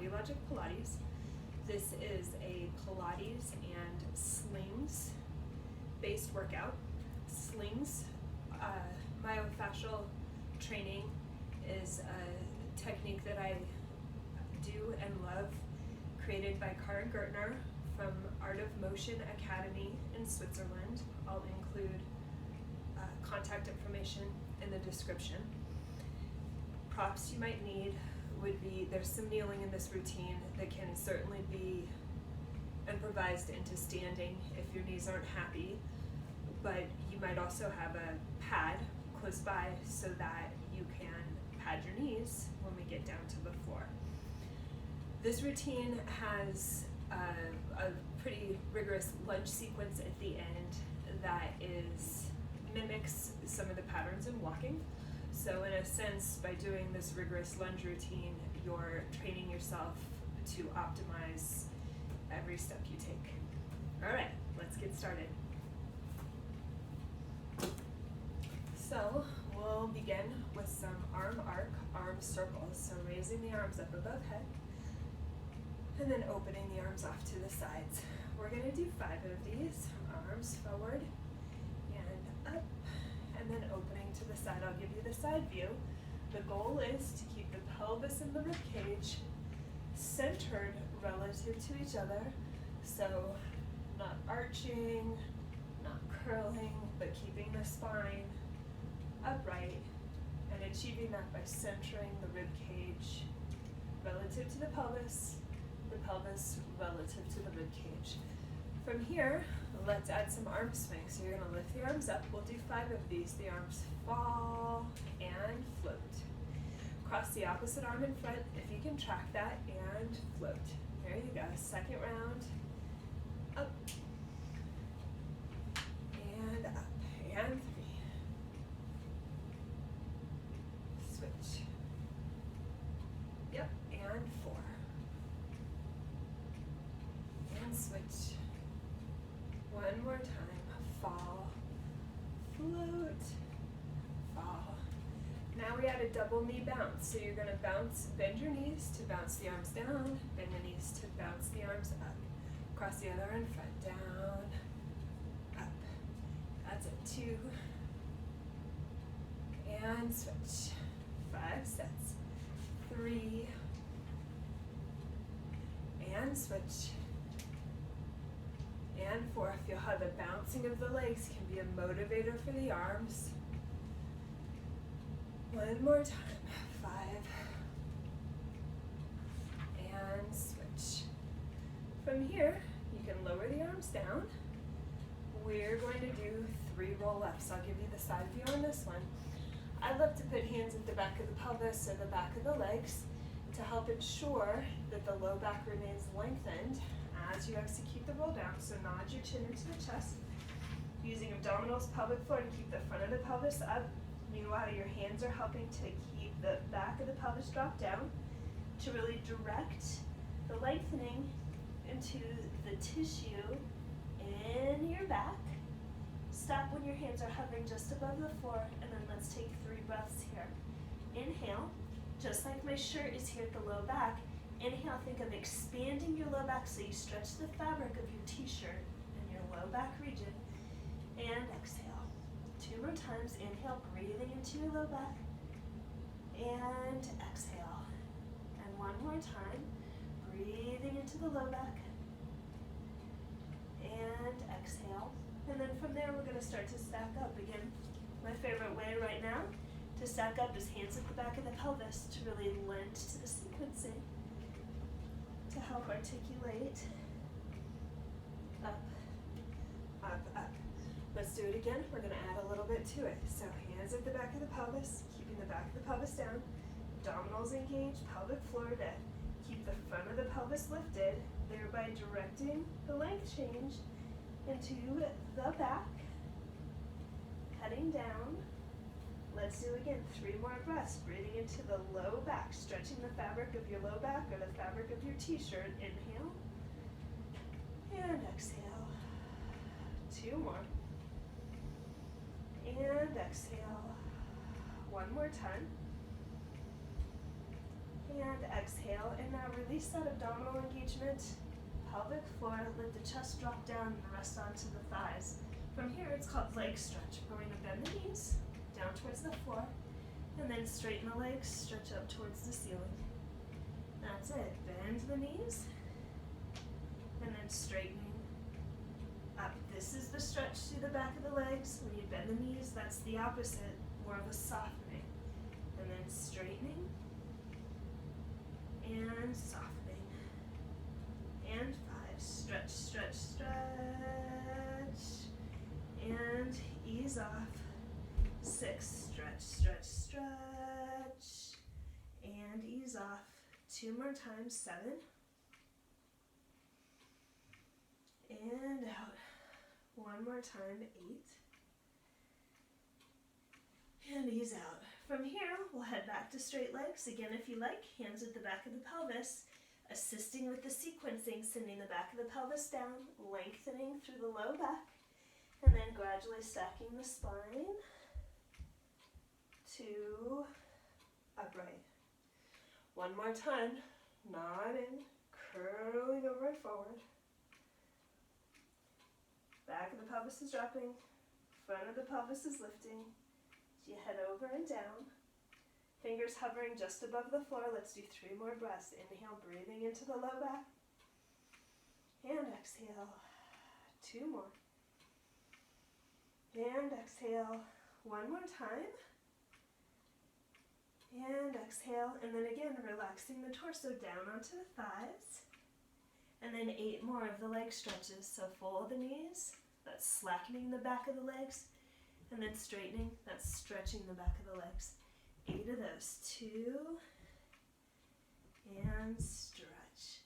Body Logic Pilates. This is a Pilates and Slings based workout. Slings, myofascial training, is a technique that I do and love, created by Kara Gertner from Art of Motion Academy in Switzerland. I'll include contact information in the description. Props you might need would be, there's some kneeling in this routine that can certainly be improvised into standing if your knees aren't happy, but you might also have a pad close by so that you can pad your knees when we get down to the floor. This routine has a pretty rigorous lunge sequence at the end that mimics some of the patterns in walking. So in a sense, by doing this rigorous lunge routine, you're training yourself to optimize every step you take. All right, let's get started. So we'll begin with some arm arc, arm circles. So raising the arms up above head, and then opening the arms off to the sides. We're going to do 5 of these. Arms forward and up, and then opening to the side. I'll give you the side view. The goal is to keep the pelvis and the rib cage centered relative to each other. So not arching, not curling, but keeping the spine upright and achieving that by centering the rib cage relative to the pelvis relative to the rib cage. From here, let's add some arm swings. So you're going to lift the arms up. We'll do 5 of these. The arms fall and float. Cross the opposite arm in front if you can track that, and float. There you go. Second round. Up and up. And 3. Switch. Yep. And 4. And switch. One more time. Fall, float, fall. Now we add a double knee bounce. So you're going to bounce, bend your knees to bounce the arms down, bend the knees to bounce the arms up. Cross the other in front, down, up. That's it. 2. And switch. 5 sets. 3. And switch. And 4. Feel how the bouncing of the legs can be a motivator for the arms. One more time. 5. And switch. From here, you can lower the arms down. We're going to do 3 roll-ups. I'll give you the side view on this one. I love to put hands at the back of the pelvis or the back of the legs to help ensure that the low back remains lengthened as you execute the roll down. So nod your chin into the chest, using abdominals, pelvic floor to keep the front of the pelvis up. Meanwhile, your hands are helping to keep the back of the pelvis drop down to really direct the lengthening into the tissue in your back. Stop when your hands are hovering just above the floor, and then let's take 3 breaths here. Inhale, just like my shirt is here at the low back. Inhale, think of expanding your low back so you stretch the fabric of your t-shirt in your low back region. And exhale. 2 more times. Inhale, breathing into your low back. And exhale. And 1 more time. Breathing into the low back. And exhale. And then from there, we're going to start to stack up. Again, my favorite way right now to stack up is hands at the back of the pelvis to really lend to the sequencing, to help articulate. Up, up, up. Let's do it again. We're going to add a little bit to it. So hands at the back of the pelvis, keeping the back of the pelvis down. Abdominals engaged, pelvic floor to keep the front of the pelvis lifted, thereby directing the length change into the back, heading down. Let's do again 3 more breaths, breathing into the low back, stretching the fabric of your low back or the fabric of your t-shirt. Inhale and exhale. 2 more. And exhale. 1 more time. And exhale, and now release that abdominal engagement. Pelvic floor, let the chest drop down and rest onto the thighs. From here, it's called leg stretch. We're going to bend the knees down towards the floor, and then straighten the legs, stretch up towards the ceiling. That's it. Bend the knees, and then straightening up. This is the stretch through the back of the legs. When you bend the knees, that's the opposite, more of a softening. And then straightening, and softening. And 5. Stretch, stretch, stretch. And ease off. 6. Stretch, stretch, stretch. And ease off. 2 more times. 7. And out. 1 more time. 8. And ease out. From here, we'll head back to straight legs. Again, if you like, hands at the back of the pelvis, assisting with the sequencing, sending the back of the pelvis down, lengthening through the low back, and then gradually stacking the spine to upright. 1 more time, nodding, curling over and forward. Back of the pelvis is dropping, front of the pelvis is lifting. You head over and down, fingers hovering just above the floor. Let's do 3 more breaths. Inhale, breathing into the low back, and exhale. 2 more, and exhale. 1 more time, and exhale. And then again, relaxing the torso down onto the thighs, and then 8 more of the leg stretches. So fold the knees, that's slackening the back of the legs, and then straightening, that's stretching the back of the legs. 8 of those. 2, and stretch.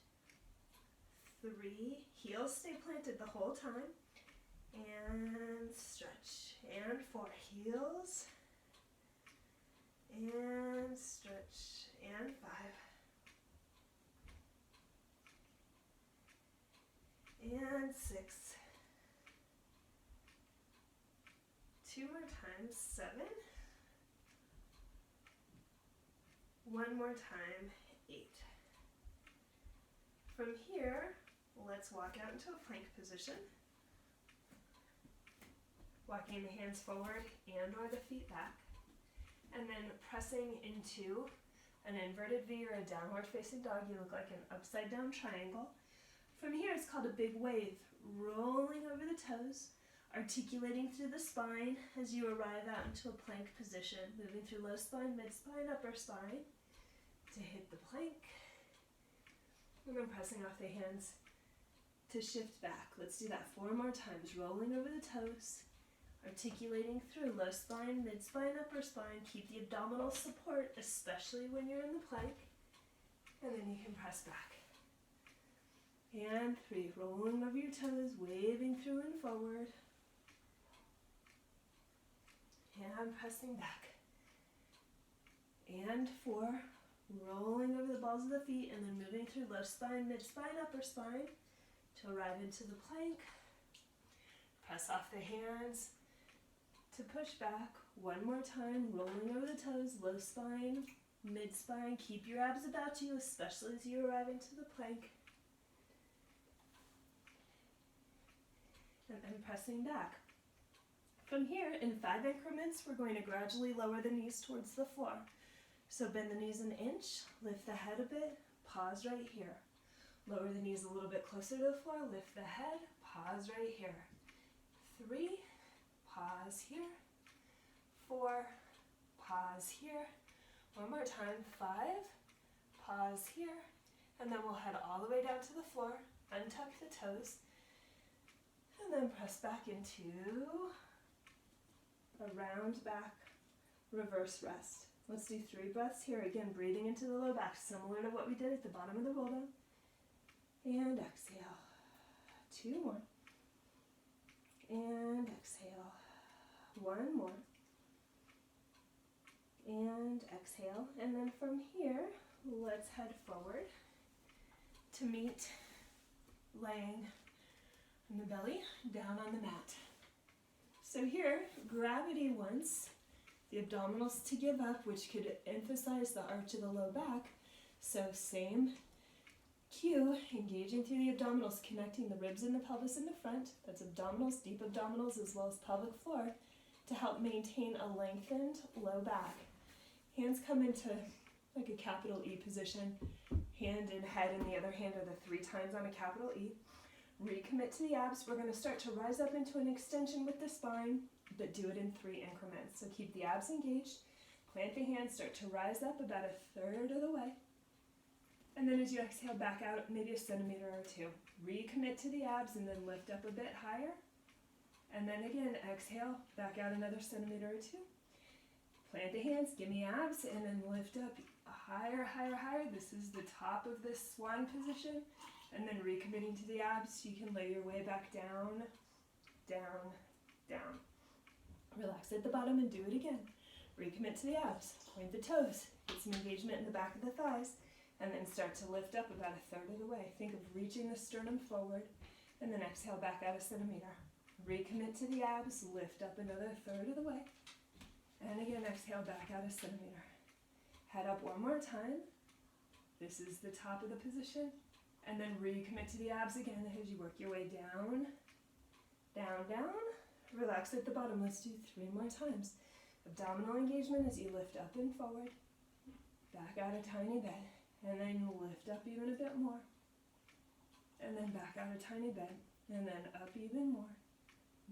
3, heels stay planted the whole time, and stretch. And 4, heels, and stretch. And 5. And 6. 2 more times. 7. 1 more time. 8. From here, let's walk out into a plank position. Walking the hands forward and or the feet back. And then pressing into an inverted V or a downward facing dog. You look like an upside down triangle. From here, it's called a big wave. Rolling over the toes, articulating through the spine as you arrive out into a plank position. Moving through low spine, mid spine, upper spine to hit the plank. And then pressing off the hands to shift back. Let's do that 4 more times. Rolling over the toes, articulating through low spine, mid spine, upper spine. Keep the abdominal support, especially when you're in the plank. And then you can press back. And 3, rolling over your toes, waving through and forward. And pressing back. And 4, rolling over the balls of the feet and then moving through low spine, mid spine, upper spine to arrive into the plank. Press off the hands to push back. 1 more time, rolling over the toes, low spine, mid spine. Keep your abs about you, especially as you arrive into the plank. And then pressing back. From here, in 5 increments, we're going to gradually lower the knees towards the floor. So bend the knees an inch, lift the head a bit, pause right here. Lower the knees a little bit closer to the floor, lift the head, pause right here. 3, pause here. 4, pause here. 1 more time, 5, pause here. And then we'll head all the way down to the floor, untuck the toes, and then press back into a round back reverse rest. Let's do 3 breaths here. Again, breathing into the low back, similar to what we did at the bottom of the roll down. And exhale. 2 more. And exhale. 1 more. And exhale. And then from here, let's head forward to meet laying on the belly down on the mat. So here, gravity wants the abdominals to give up, which could emphasize the arch of the low back. So same cue, engaging through the abdominals, connecting the ribs and the pelvis in the front. That's abdominals, deep abdominals, as well as pelvic floor, to help maintain a lengthened low back. Hands come into like a capital E position, hand and head in the other hand are the 3 times on a capital E. Recommit to the abs. We're going to start to rise up into an extension with the spine, but do it in 3 increments. So keep the abs engaged, plant the hands, start to rise up about a third of the way. And then as you exhale, back out maybe a centimeter or 2. Recommit to the abs and then lift up a bit higher. And then again, exhale, back out another centimeter or 2. Plant the hands, give me abs, and then lift up higher, higher, higher. This is the top of this swan position. And then recommitting to the abs, you can lay your way back down, down, down. Relax at the bottom and do it again. Recommit to the abs, point the toes, get some engagement in the back of the thighs, and then start to lift up about a third of the way. Think of reaching the sternum forward, and then exhale back out a centimeter. Recommit to the abs, lift up another third of the way, and again exhale back out a centimeter. Head up one more time. This is the top of the position, and then recommit to the abs again as you work your way down, down, down. Relax at the bottom. Let's do 3 more times. Abdominal engagement as you lift up and forward, back out a tiny bit, and then lift up even a bit more, and then back out a tiny bit, and then up even more.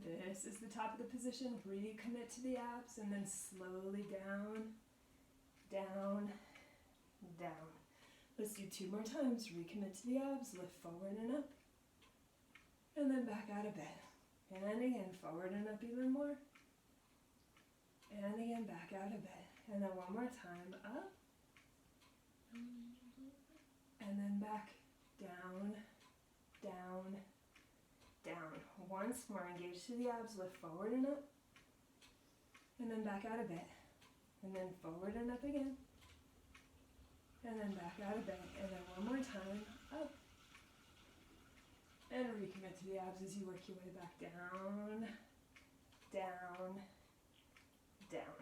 This is the top of the position. Recommit to the abs, and then slowly down, down, down. Let's do 2 more times. Recommit to the abs, lift forward and up, and then back out a bit. And again, forward and up even more. And again, back out a bit. And then one more time, up. And then back, down, down, down. Once more, engage to the abs, lift forward and up. And then back out a bit. And then forward and up again. And then back out a bit. And then one more time, up. And recommit to the abs as you work your way back down, down, down.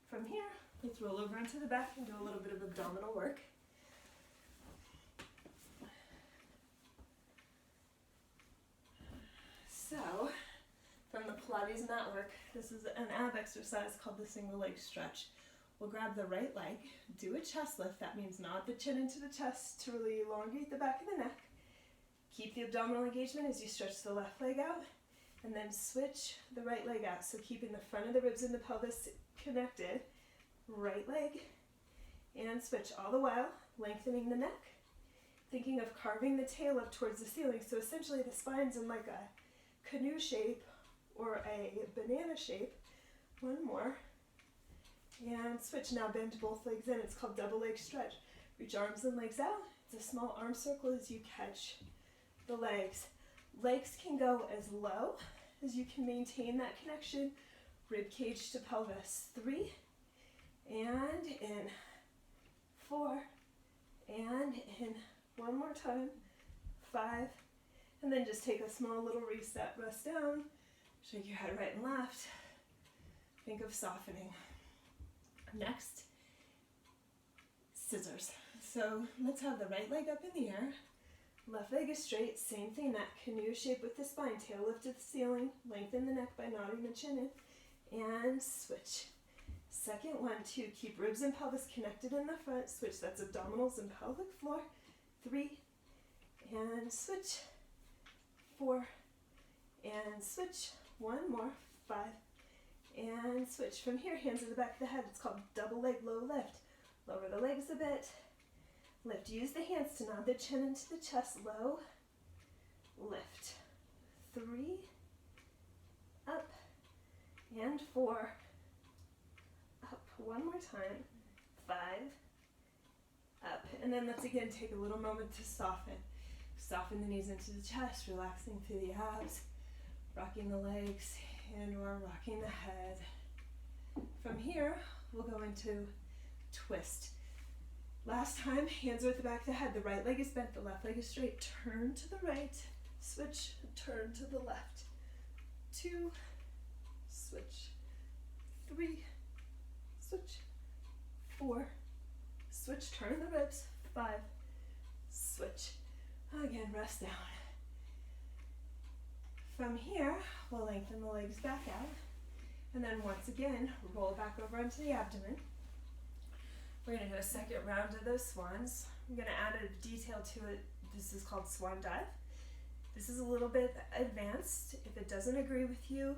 From here, let's roll over onto the back and do a little bit of abdominal work. So, from the Pilates mat work, this is an ab exercise called the single leg stretch. We'll grab the right leg, do a chest lift. That means nod the chin into the chest to really elongate the back of the neck. Keep the abdominal engagement as you stretch the left leg out, and then switch the right leg out. So keeping the front of the ribs and the pelvis connected, right leg, and switch all the while, lengthening the neck, thinking of carving the tail up towards the ceiling. So essentially the spine's in like a canoe shape or a banana shape. One more, and switch. Now bend both legs in. It's called double leg stretch. Reach arms and legs out. It's a small arm circle as you catch the legs. Legs can go as low as you can maintain that connection, rib cage to pelvis. 3, and in. 4, and in. One more time. 5, and then just take a small little reset, rest down, shake your head right and left. Think of softening. Next, scissors. So let's have the right leg up in the air. Left leg is straight, same thing, that canoe shape with the spine, tail lift to the ceiling, lengthen the neck by nodding the chin in, and switch. Second one, 2, keep ribs and pelvis connected in the front, switch, that's abdominals and pelvic floor. 3, and switch. 4, and switch. One more. 5, and switch. From here, hands at the back of the head, it's called double leg low lift. Lower the legs a bit. Lift, use the hands to nod the chin into the chest, low, lift. 3, up, and 4, up. One more time. 5, up. And then let's again take a little moment to soften. Soften the knees into the chest, relaxing through the abs, rocking the legs, and or rocking the head. From here, we'll go into twist. Last time, hands are at the back of the head. The right leg is bent, the left leg is straight. Turn to the right, switch, turn to the left. 2, switch. 3, switch. 4, switch, turn the ribs. and rest down. From here, we'll lengthen the legs back out. And then once again, roll back over onto the abdomen. We're going to do a second round of those swans. I'm going to add a detail to it. This is called swan dive. This is a little bit advanced. If it doesn't agree with you,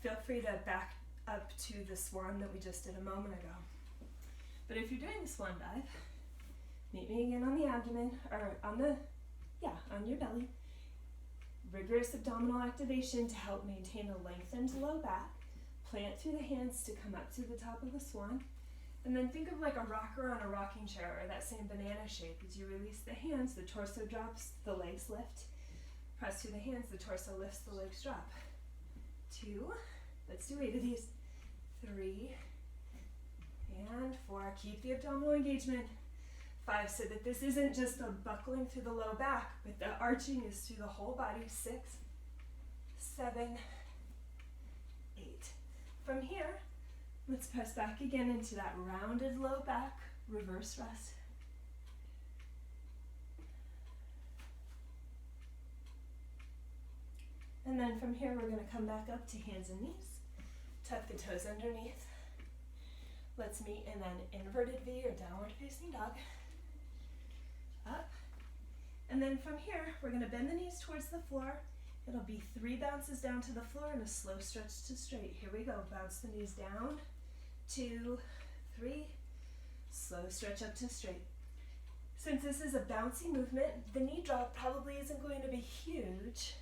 feel free to back up to the swan that we just did a moment ago. But if you're doing the swan dive, meet me again on the abdomen, or on your belly. Rigorous abdominal activation to help maintain a lengthened low back. Plant through the hands to come up to the top of the swan. And then think of like a rocker on a rocking chair, or that same banana shape. As you release the hands, the torso drops, the legs lift. Press through the hands, the torso lifts, the legs drop. 2, let's do 8 of these. 3, and 4. Keep the abdominal engagement. 5, so that this isn't just a buckling through the low back, but the arching is through the whole body. 6, 7, 8. From here, let's press back again into that rounded low back, reverse rest. And then from here, we're going to come back up to hands and knees. Tuck the toes underneath. Let's meet in an inverted V or downward facing dog. Up. And then from here, we're going to bend the knees towards the floor. It'll be 3 bounces down to the floor and a slow stretch to straight. Here we go. Bounce the knees down. 2, 3. Slow stretch up to straight. Since this is a bouncy movement, the knee drop probably isn't going to be huge.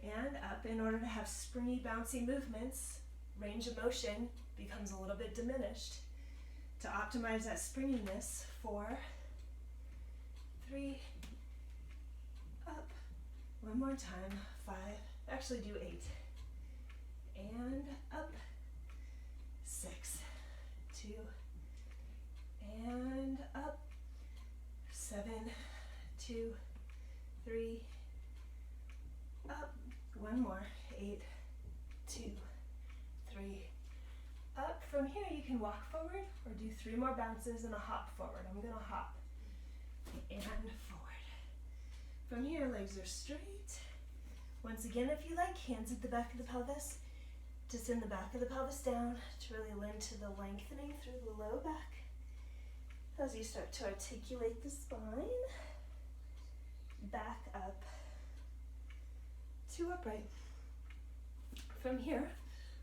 And up. In order to have springy, bouncy movements, range of motion becomes a little bit diminished. To optimize that springiness, 4, 3, up. One more time. 5, actually do 8. And up. 6, 2, and up. 7, 2, 3, up. One more. 8, 2, 3, up. From here, you can walk forward or do 3 more bounces and a hop forward. I'm going to hop and forward. From here, legs are straight. Once again, if you like, hands at the back of the pelvis. Just send the back of the pelvis down to really lend to the lengthening through the low back. As you start to articulate the spine, back up to upright. From here,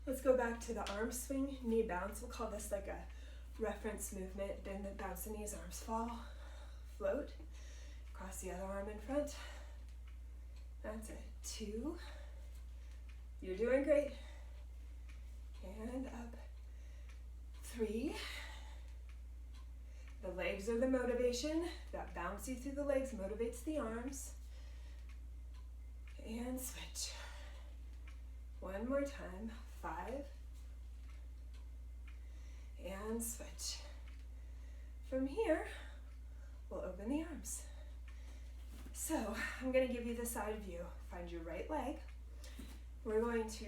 let's go back to the arm swing, knee bounce. We'll call this like a reference movement. Bend the bounce the knees, arms fall, float, cross the other arm in front. That's it. 2, you're doing great. And up. 3, the legs are the motivation. That bouncy through the legs motivates the arms. And switch. One more time. 5, and switch. From here, we'll open the arms. So I'm going to give you the side view. Find your right leg. We're going to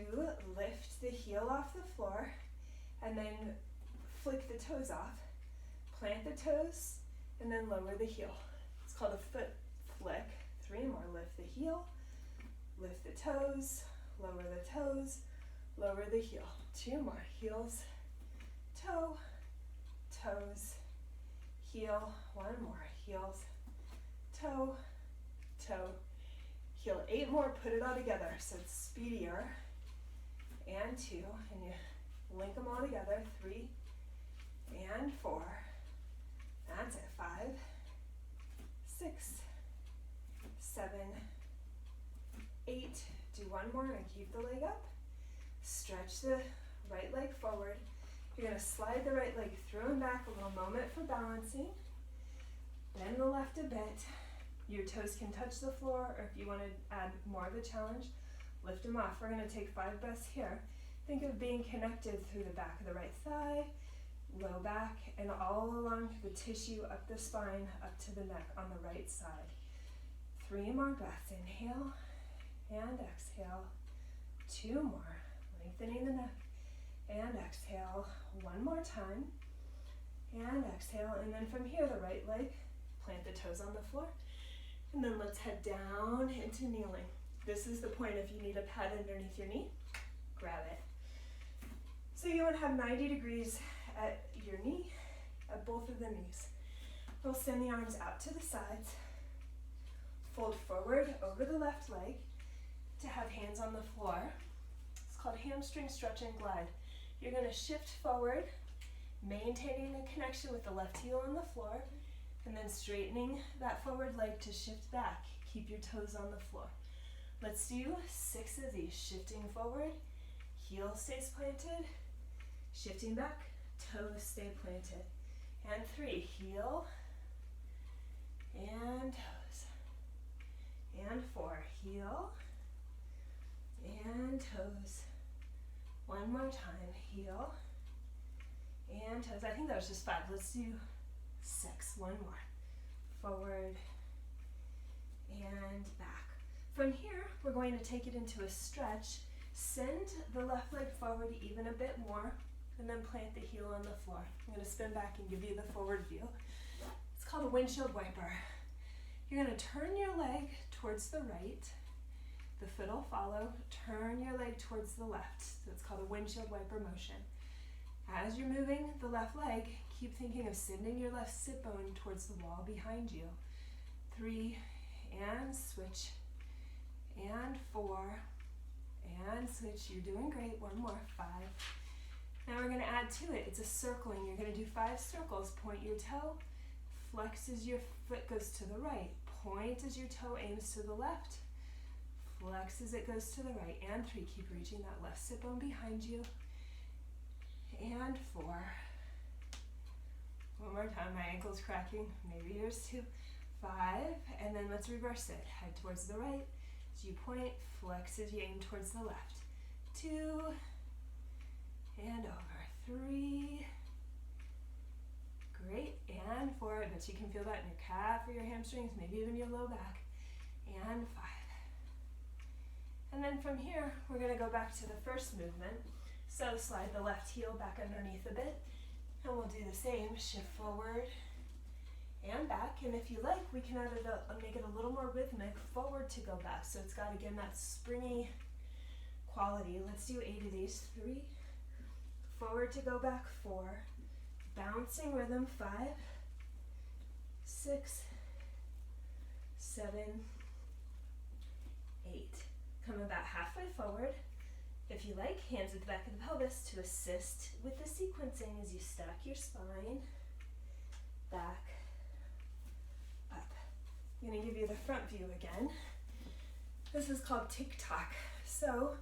lift the heel off the floor and then flick the toes off. Plant the toes and then lower the heel. It's called a foot flick. 3 more. Lift the heel, lift the toes, lower the toes, lower the heel. 2 more. Heels, toe, toes, heel. 1 more. Heels, toe, toe, heel. 8 more. Put it all together so it's speedier. And 2, and you link them all together. 3 and 4. That's it. 5, 6, 7, 8. Do 1 more and keep the leg up. Stretch the right leg forward. You're going to slide the right leg through and back, a little moment for balancing. Bend the left a bit. Your toes can touch the floor, or if you want to add more of a challenge, lift them off. We're going to take 5 breaths here. Think of being connected through the back of the right thigh, low back, and all along the tissue up the spine, up to the neck on the right side. 3 more breaths. Inhale and exhale. 2 more. Lengthening the neck. And exhale. 1 more time. And exhale. And then from here, the right leg, plant the toes on the floor. And then let's head down into kneeling. This is the point if you need a pad underneath your knee, grab it. So you want to have 90 degrees at your knee, at both of the knees. We'll send the arms out to the sides. Fold forward over the left leg to have hands on the floor. It's called hamstring stretch and glide. You're going to shift forward, maintaining a connection with the left heel on the floor, and then straightening that forward leg to shift back. Keep your toes on the floor. Let's do 6 of these. Shifting forward, heel stays planted, shifting back, toes stay planted. And 3, heel and toes. And 4, heel and toes. One more time, heel and toes. I think that was just 5. Let's do 6. One more. Forward and back. From here, we're going to take it into a stretch. Send the left leg forward even a bit more, and then plant the heel on the floor. I'm going to spin back and give you the forward view. It's called a windshield wiper. You're going to turn your leg towards the right. The foot will follow. Turn your leg towards the left. So it's called a windshield wiper motion. As you're moving the left leg, keep thinking of sending your left sit bone towards the wall behind you. 3, and switch. And 4, and switch. You're doing great. One more. 5. Now we're going to add to it. It's a circling. You're going to do 5 circles. Point your toe. Flex as your foot goes to the right. Point as your toe aims to the left. Flex as it goes to the right. And 3. Keep reaching that left sit bone behind you. And 4. One more time. My ankle's cracking. Maybe yours too. 5. And then let's reverse it. Head towards the right. As you point, flex as you aim towards the left. 2. And over. 3. Great. And 4. I bet you can feel that in your calf or your hamstrings, maybe even your low back. And 5. And then from here, we're going to go back to the first movement. So slide the left heel back underneath a bit, and we'll do the same. Shift forward and back, and if you like, we can make it a little more rhythmic. Forward to go back, so it's got, again, that springy quality. Let's do 8 of these. 3, forward to go back. 4, bouncing rhythm. 5, 6, 7, 8. Come about halfway forward. If you like, hands at the back of the pelvis to assist with the sequencing as you stack your spine, back, up. I'm going to give you the front view again. This is called tick-tock. So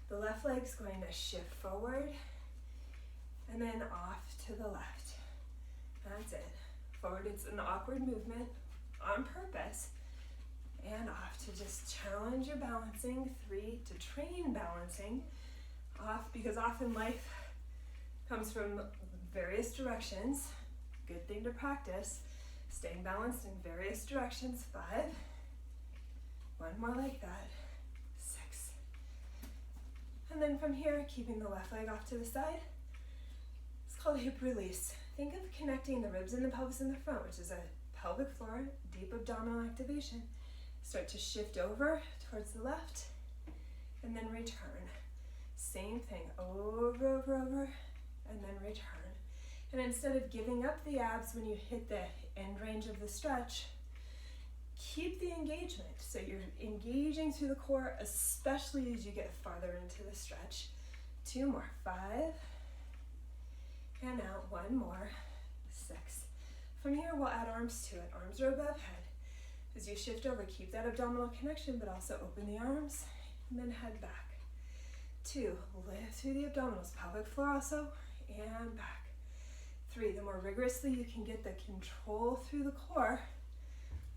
the left leg's going to shift forward and then off to the left. That's it. Forward, it's an awkward movement on purpose. And off to just challenge your balancing. 3, to train balancing. Off, because often life comes from various directions. Good thing to practice. Staying balanced in various directions. 5. One more like that. 6. And then from here, keeping the left leg off to the side. It's called hip release. Think of connecting the ribs and the pelvis in the front, which is a pelvic floor, deep abdominal activation. Start to shift over towards the left, and then return. Same thing, over, and then return. And instead of giving up the abs when you hit the end range of the stretch, keep the engagement. So you're engaging through the core, especially as you get farther into the stretch. 2 more. 5, and out. 1 more. 6. From here, we'll add arms to it. Arms are above head. As you shift over, keep that abdominal connection, but also open the arms, and then head back. 2, lift through the abdominals, pelvic floor also, and back. 3, the more rigorously you can get the control through the core,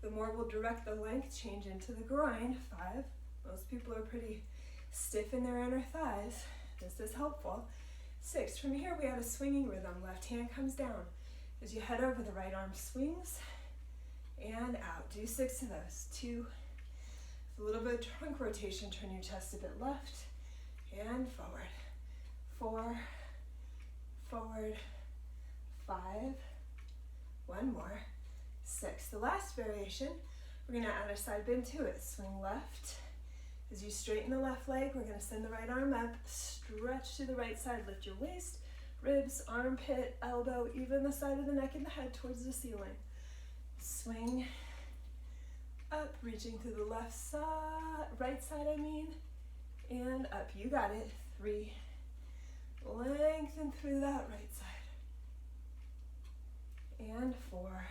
the more we'll direct the length change into the groin. 5, most people are pretty stiff in their inner thighs. This is helpful. 6, from here we add a swinging rhythm. Left hand comes down. As you head over, the right arm swings, and out. Do 6 of those. 2, a little bit of trunk rotation, turn your chest a bit left and forward. 4, forward. 5, 1 more. 6. The last variation, We're gonna add a side bend to it. Swing left. As you straighten the left leg, we're gonna send the right arm up, stretch to the right side, lift your waist, ribs, armpit, elbow, even the side of the neck and the head towards the ceiling. Swing up, reaching to the left side, right side and up. You got it. 3. Lengthen through that right side. And 4.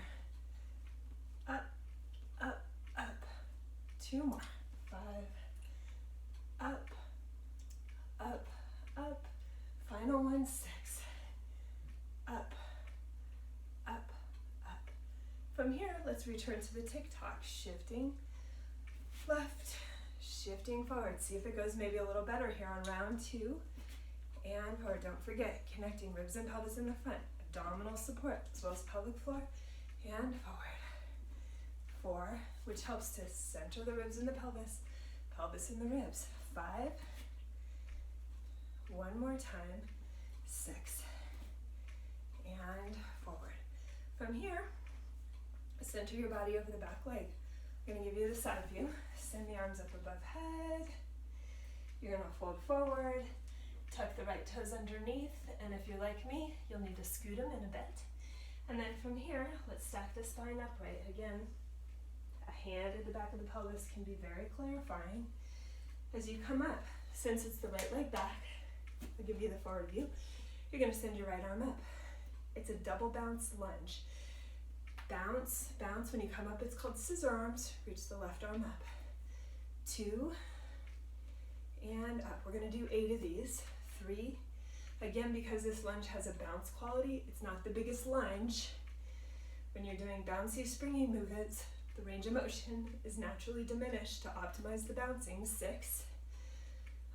Up, up, up. 2 more. 5. Up, up, up. Final one, 6. Up, up, up. From here, let's return to the tick-tock. Shifting left, shifting forward. See if it goes maybe a little better here on round 2. And forward. Don't forget, connecting ribs and pelvis in the front. Abdominal support as well as pelvic floor. And forward. 4, which helps to center the ribs in the pelvis, pelvis in the ribs. 5. One more time. 6. And forward. From here, center your body over the back leg. I'm going to give you the side view. Send the arms up above head. You're going to fold forward. Tuck the right toes underneath. And if you're like me, you'll need to scoot them in a bit. And then from here, let's stack the spine upright. Again, a hand at the back of the pelvis can be very clarifying. As you come up, since it's the right leg back, I'll give you the forward view. You're going to send your right arm up. It's a double bounce lunge. Bounce, bounce. When you come up, it's called scissor arms. Reach the left arm up. 2, and up. We're going to do 8 of these. 3. Again, because this lunge has a bounce quality, it's not the biggest lunge. When you're doing bouncy, springy movements, the range of motion is naturally diminished to optimize the bouncing. 6.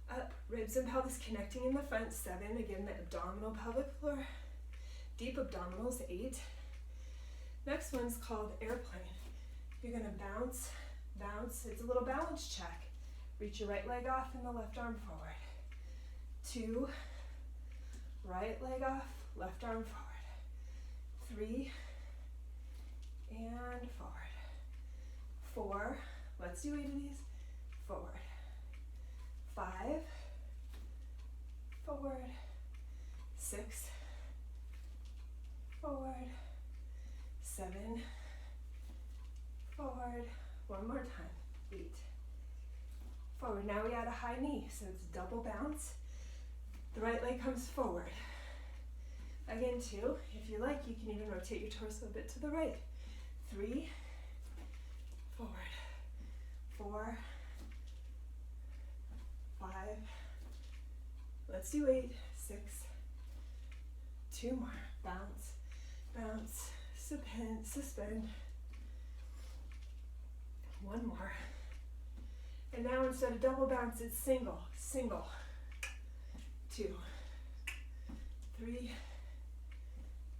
Up, ribs and pelvis connecting in the front. 7, again, the abdominal pelvic floor. Deep abdominals. 8. Next one's called airplane. You're gonna bounce, bounce. It's a little balance check. Reach your right leg off and the left arm forward. 2, right leg off, left arm forward. 3, and forward. 4, let's do 8 of these. Forward. 5, forward. 6, forward. 7, forward. One more time. 8, forward. Now we add a high knee, so it's double bounce. The right leg comes forward. Again, 2, if you like, you can even rotate your torso a bit to the right. 3, forward. 4, 5, let's do 8, 6, 2 more. Bounce, bounce, suspend. 1 more. And now instead of double bounce, it's single, single. 2, 3,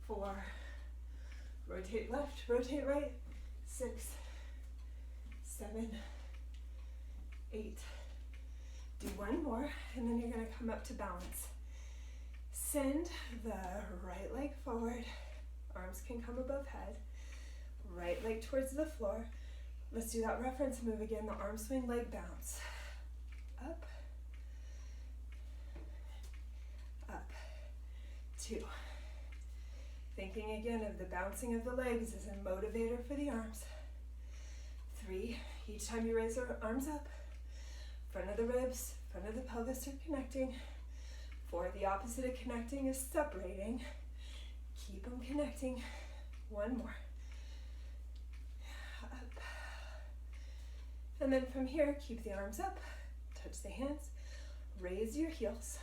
4, rotate left, rotate right. 6, 7, 8. Do 1 more, and then you're going to come up to balance. Send the right leg forward. Arms can come above head. Right leg towards the floor. Let's do that reference move again, the arm swing, leg bounce. Up. Up. 2. Thinking again of the bouncing of the legs as a motivator for the arms. 3. Each time you raise your arms up, front of the ribs, front of the pelvis are connecting. 4, the opposite of connecting is separating. Keep them connecting. 1 more. Up. And then from here, keep the arms up, touch the hands, raise your heels.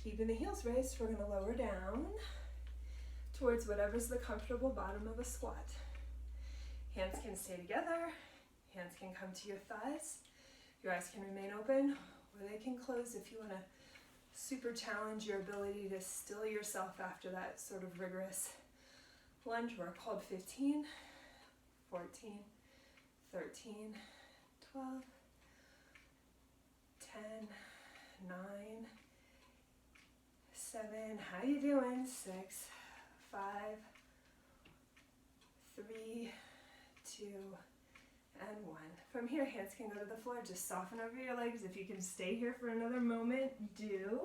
Keeping the heels raised, we're going to lower down towards whatever's the comfortable bottom of a squat. Hands can stay together, hands can come to your thighs. Your eyes can remain open, or they can close if you want to super challenge your ability to still yourself after that sort of rigorous lunge work. Hold 15, 14, 13, 12, 10, 9, 7, how you doing? 6, 5, 3, 2, and 1. From here, hands can go to the floor. Just soften over your legs. If you can stay here for another moment, do.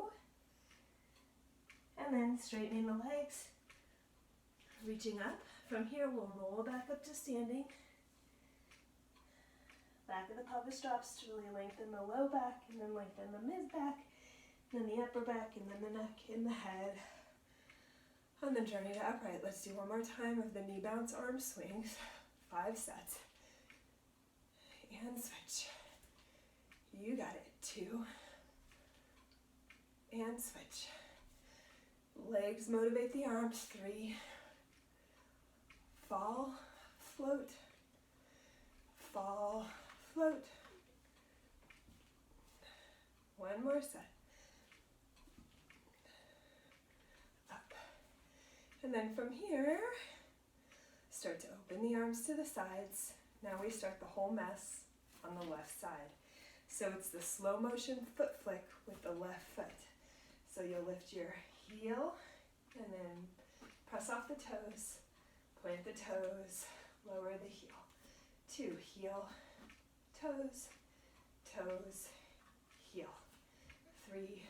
And then straightening the legs, reaching up. From here, we'll roll back up to standing. Back of the pelvis drops to really lengthen the low back, and then lengthen the mid back, then the upper back, and then the neck and the head. And then journey to upright. Let's do one more time of the knee bounce arm swings. 5 sets. And switch. You got it. 2. And switch. Legs motivate the arms. 3. Fall, float. Fall, float. One more set. Up. And then from here, start to open the arms to the sides. Now we start the whole mess on the left side. So it's the slow motion foot flick with the left foot. So you'll lift your heel and then press off the toes, plant the toes, lower the heel. 2, heel, toes, toes, heel. 3,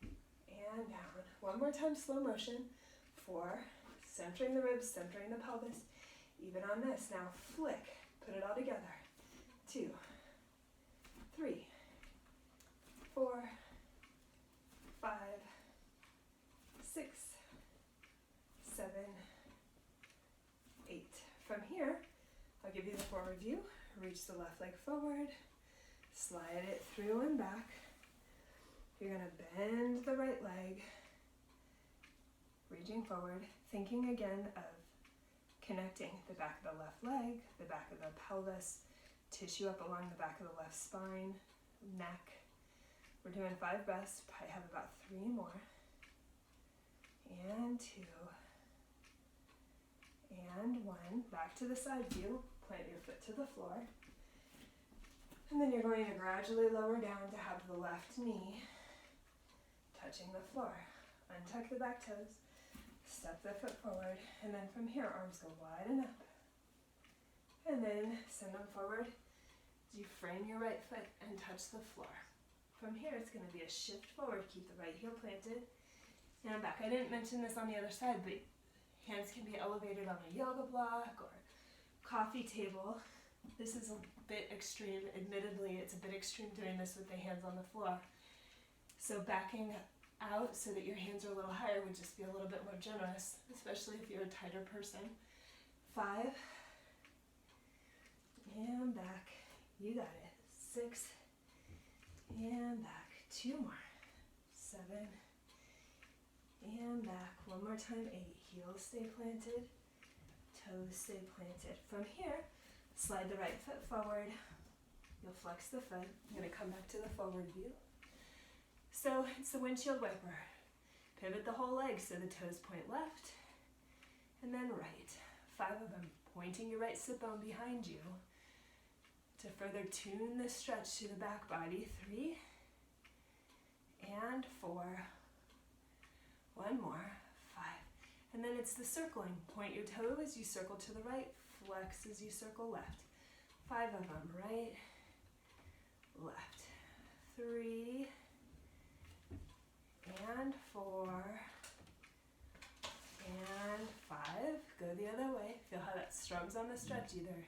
and down. One more time, slow motion. 4, centering the ribs, centering the pelvis. Even on this, now flick, put it all together. 2, 3, 4, 5, 6, 7, 8. From here, I'll give you the forward view. Reach the left leg forward, slide it through and back. You're gonna bend the right leg, reaching forward, thinking again of connecting the back of the left leg, the back of the pelvis, tissue up along the back of the left spine, neck. We're doing 5 breaths. I have about 3 more. And 2. And 1. Back to the side view. Plant your foot to the floor. And then you're going to gradually lower down to have the left knee touching the floor. Untuck the back toes. Step the foot forward. And then from here, arms go wide and up. And then send them forward. You frame your right foot and touch the floor. From here, it's going to be a shift forward. Keep the right heel planted. And back. I didn't mention this on the other side, but hands can be elevated on a yoga block or coffee table. This is a bit extreme. Admittedly, it's a bit extreme doing this with the hands on the floor. So backing out so that your hands are a little higher would just be a little bit more generous, especially if you're a tighter person. 5. And back. You got it. 6. And back. 2 more. 7. And back. One more time. 8. Heels stay planted. Toes stay planted. From here, slide the right foot forward. You'll flex the foot. I'm going to come back to the forward view. So it's the windshield wiper. Pivot the whole leg so the toes point left and then right. 5 of them. Pointing your right sit bone behind you to further tune the stretch to the back body. 3 and 4. 1 more. 5. And then it's the circling. Point your toe as you circle to the right. Flex as you circle left. 5 of them. Right, left. 3 and 4 and 5. Go the other way. Feel how that strums on the stretch, either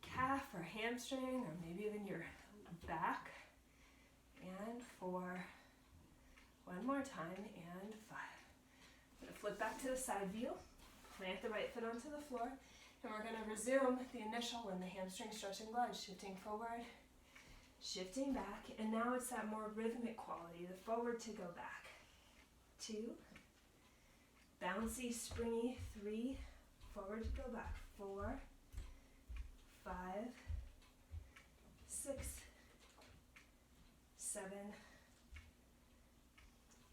calf or hamstring or maybe even your back. And 4. 1 more time and 5. I'm going to flip back to the side view. Plant the right foot onto the floor. And we're going to resume the initial one, the hamstring stretch and lunge, shifting forward, shifting back, and now it's that more rhythmic quality, the forward to go back. 2, bouncy, springy. 3, forward to go back. 4, 5, 6, 7,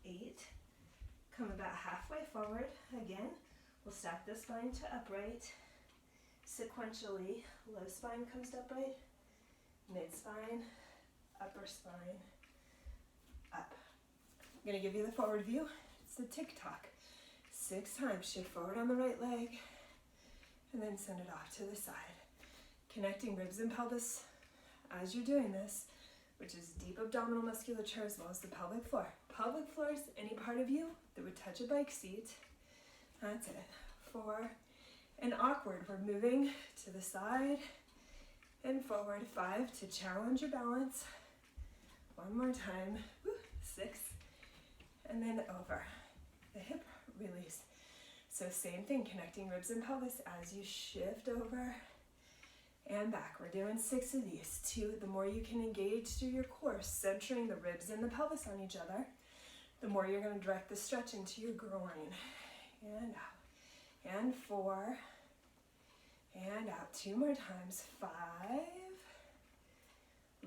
8. Come about halfway forward. Again, we'll stack the spine to upright. Sequentially, low spine comes to upright, mid spine, upper spine, up. I'm going to give you the forward view. It's the tick-tock. 6 times. Shift forward on the right leg, and then send it off to the side. Connecting ribs and pelvis as you're doing this, which is deep abdominal musculature as well as the pelvic floor. Pelvic floor is any part of you that would touch a bike seat. That's it. 4, and awkward. We're moving to the side and forward. 5 to challenge your balance. 1 more time. 6, and then over. The hip release. So same thing, connecting ribs and pelvis as you shift over and back. We're doing 6 of these. 2, the more you can engage through your core, centering the ribs and the pelvis on each other, the more you're going to direct the stretch into your groin. And out. And 4. And out. 2 more times. 5.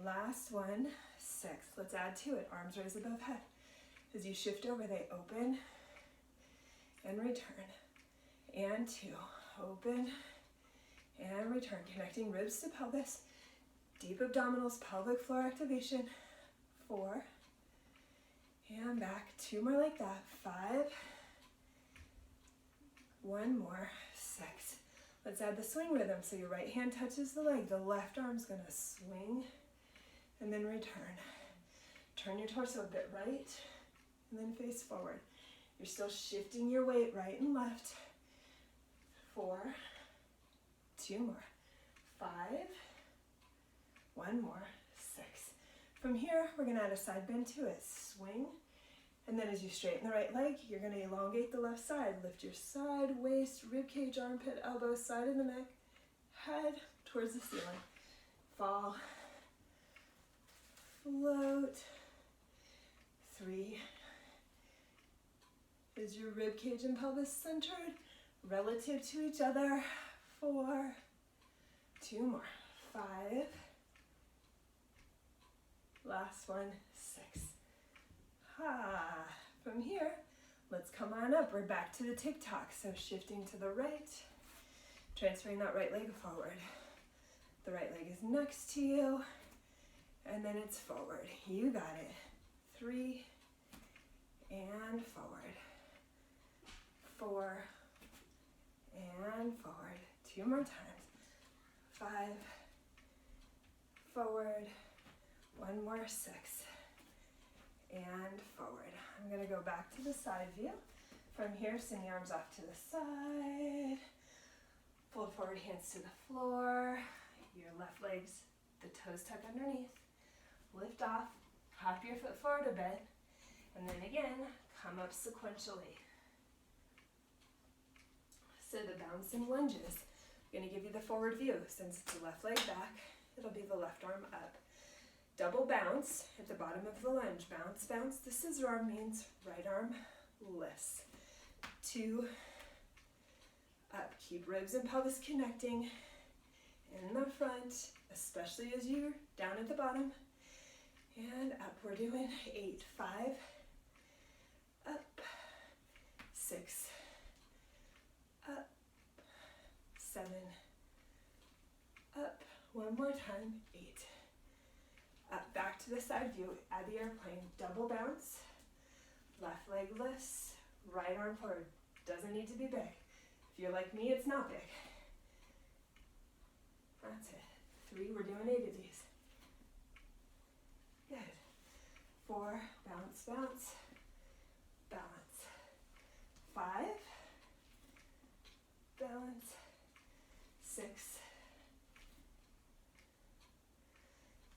Last one. 6. Let's add to it. Arms raised above head. As you shift over, they open and return. And 2. Open and return. Connecting ribs to pelvis. Deep abdominals, pelvic floor activation. 4. And back. 2 more like that. 5. 1 more. 6. Let's add the swing rhythm. So your right hand touches the leg. The left arm's going to swing and then return. Turn your torso a bit right and then face forward. You're still shifting your weight right and left. 4. 2 more. 5. 1 more. 6. From here, we're going to add a side bend to it. Swing. And then as you straighten the right leg, you're going to elongate the left side. Lift your side, waist, rib cage, armpit, elbow, side of the neck, head towards the ceiling. Fall. Float. 3. Is your rib cage and pelvis centered relative to each other? 4. 2 more. 5. Last one. 6. From here, let's come on up. We're back to the tick-tock. So shifting to the right, transferring that right leg forward. The right leg is next to you, and then it's forward. You got it. 3, and forward. 4, and forward. 2 more times. 5, forward. 1 more. 6. And forward. I'm going to go back to the side view. From here, send the arms off to the side. Fold forward, hands to the floor. Your left legs, the toes tuck underneath. Lift off, hop your foot forward a bit. And then again, come up sequentially. So the bouncing lunges. I'm going to give you the forward view. Since it's the left leg back, it'll be the left arm up. Double bounce at the bottom of the lunge. Bounce, bounce. The scissor arm means right arm lifts. 2, up. Keep ribs and pelvis connecting in the front, especially as you're down at the bottom. And up. We're doing 8. 5, up. 6, up. 7, up. 1 more time. 8. Up, back to the side view, add the airplane, double bounce, left leg lifts, right arm forward, doesn't need to be big. If you're like me, it's not big. That's it. 3, we're doing 8 of these. Good. 4, bounce, bounce, balance. 5, balance. 6,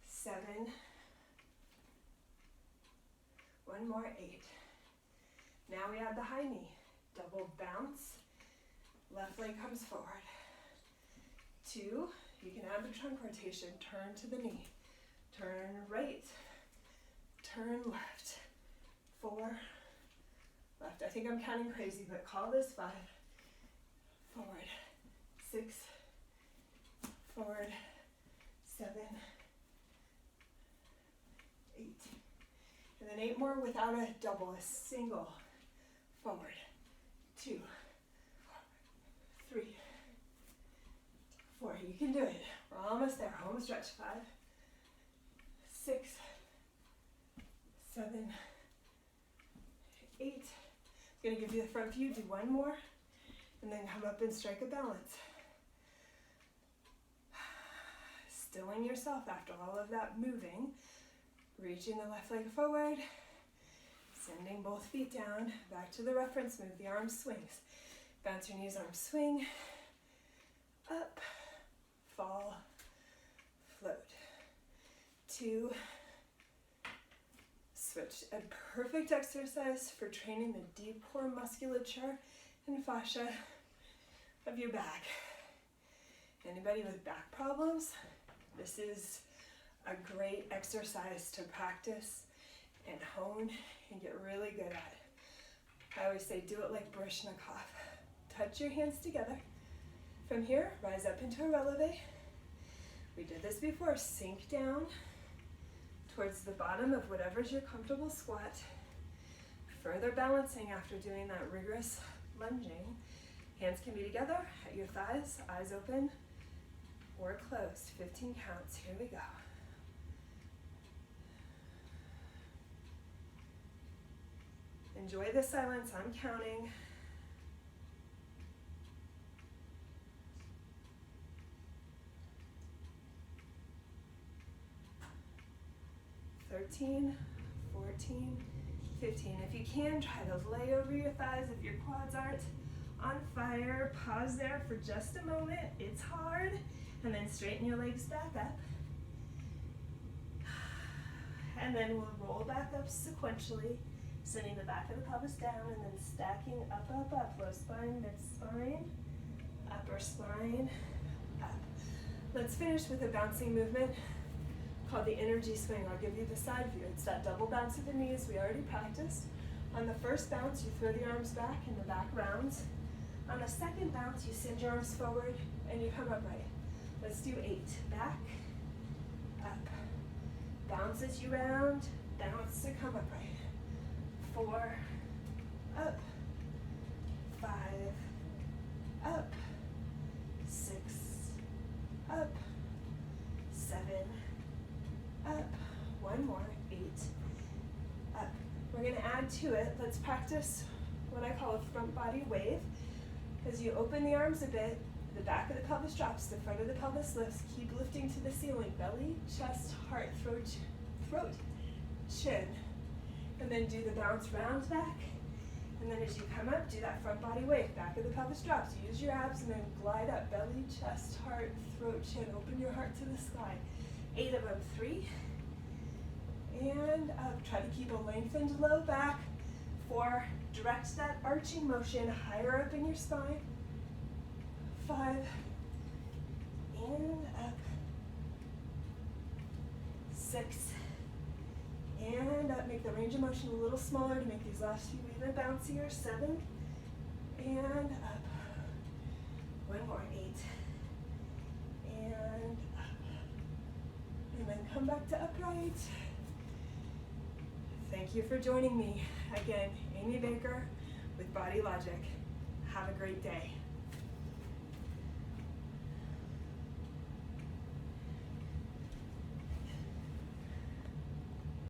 7, 1 more. 8. Now we add the high knee. Double bounce. Left leg comes forward. 2, you can add the trunk rotation. Turn to the knee. Turn right. Turn left. 4, left. I think I'm counting crazy, but call this 5. Forward. 6, forward. 7, 8. And then 8 more without a double, a single. Forward. 2, 3, 4. You can do it. We're almost there. Home stretch. 5, 6, 7, 8. It's going to give you the front view. Do 1 more. And then come up and strike a balance. stilling yourself after all of that moving, reaching the left leg forward, sending both feet down, back to the reference move, the arm swings. Bounce your knees, arms swing, up, fall, float. 2, switch. A perfect exercise for training the deep core musculature and fascia of your back. Anybody with back problems, this is a great exercise to practice and hone and get really good at. I always say do it like Baryshnikov. Touch your hands together. From here, rise up into a releve. We did this before. Sink down towards the bottom of whatever's your comfortable squat. Further balancing after doing that rigorous lunging. Hands can be together at your thighs, eyes open or closed. 15 counts. Here we go. Enjoy the silence. I'm counting. 13, 14, 15. If you can, try to lay over your thighs if your quads aren't on fire. Pause there for just a moment. It's hard. And then straighten your legs back up. And then we'll roll back up sequentially, sending the back of the pelvis down and then stacking up, up, up. Low spine, mid spine, upper spine, up. Let's finish with a bouncing movement called the energy swing. I'll give you the side view. It's that double bounce of the knees we already practiced. On the first bounce, you throw the arms back and the back rounds. On the second bounce, you send your arms forward and you come upright. Let's do 8. Back, up. Bounce as you round, bounce to come upright. 4, up. 5, up. 6, up. 7, up. One more. 8, up. We're going to add to it. Let's practice what I call a front body wave. As you open the arms a bit, the back of the pelvis drops, the front of the pelvis lifts. Keep lifting to the ceiling. Belly, chest, heart, throat, chin. And then do the bounce round back. And then as you come up, do that front body wave. Back of the pelvis drops. Use your abs and then glide up. Belly, chest, heart, throat, chin. Open your heart to the sky. 8 of them. 3. And up. Try to keep a lengthened low back. 4. Direct that arching motion higher up in your spine. 5. And up. 6. And up. Make the range of motion a little smaller to make these last few even bouncier. 7. And up. One more. 8. And up. And then come back to upright. Thank you for joining me. Again, Amy Baker with Body Logic. Have a great day.